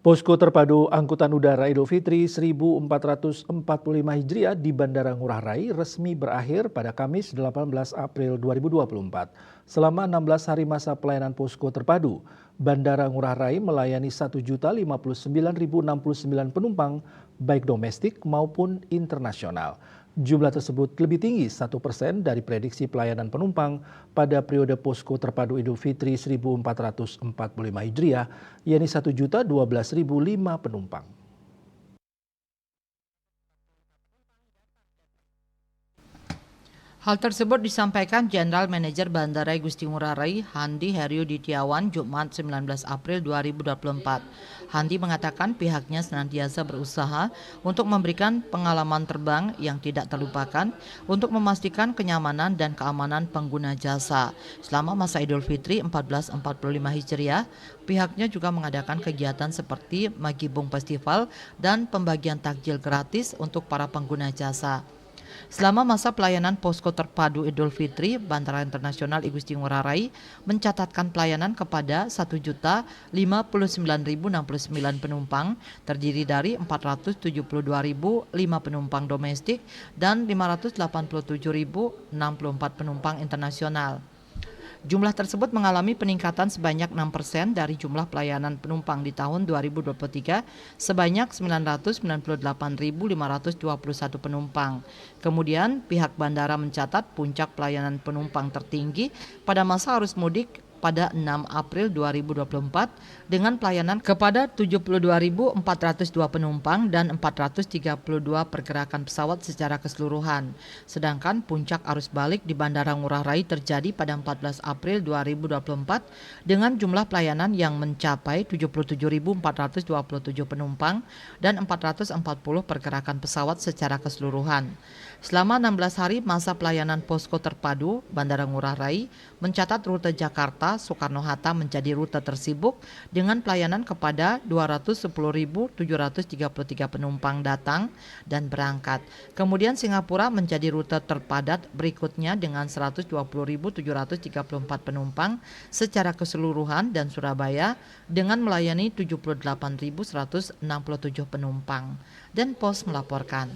Posko Terpadu Angkutan Udara Idul Fitri 1445 Hijriah di Bandara Ngurah Rai resmi berakhir pada Kamis 18 April 2024. Selama 16 hari masa pelayanan Posko Terpadu, Bandara Ngurah Rai melayani 1.059.069 penumpang baik domestik maupun internasional. Jumlah tersebut lebih tinggi 1% dari prediksi pelayanan penumpang pada periode Posko Terpadu Idul Fitri 1445 Hijriah, yakni 1.012.005 penumpang. Hal tersebut disampaikan Jenderal Manajer Bandara Igusti Ngurah Rai Handi Heryudityawan Jumat 19 April 2024. Handi mengatakan pihaknya senantiasa berusaha untuk memberikan pengalaman terbang yang tidak terlupakan untuk memastikan kenyamanan dan keamanan pengguna jasa. Selama masa Idul Fitri 1445 Hijriah, pihaknya juga mengadakan kegiatan seperti Magibung Festival dan pembagian takjil gratis untuk para pengguna jasa. Selama masa pelayanan Posko Terpadu Idul Fitri, Bandara Internasional Igusti Ngurah Rai mencatatkan pelayanan kepada 1.059.069 penumpang, terdiri dari 472.005 penumpang domestik dan 587.064 penumpang internasional. Jumlah tersebut mengalami peningkatan sebanyak 6% dari jumlah pelayanan penumpang di tahun 2023 sebanyak 998.521 penumpang. Kemudian pihak bandara mencatat puncak pelayanan penumpang tertinggi pada masa arus mudik pada 6 April 2024 dengan pelayanan kepada 72.402 penumpang dan 432 pergerakan pesawat secara keseluruhan. Sedangkan puncak arus balik di Bandara Ngurah Rai terjadi pada 14 April 2024 dengan jumlah pelayanan yang mencapai 77.427 penumpang dan 440 pergerakan pesawat secara keseluruhan. Selama 16 hari masa pelayanan Posko Terpadu, Bandara Ngurah Rai mencatat rute Jakarta Soekarno-Hatta menjadi rute tersibuk dengan pelayanan kepada 210.733 penumpang datang dan berangkat. Kemudian Singapura menjadi rute terpadat berikutnya dengan 120.734 penumpang secara keseluruhan dan Surabaya dengan melayani 78.167 penumpang. Dan Pos melaporkan.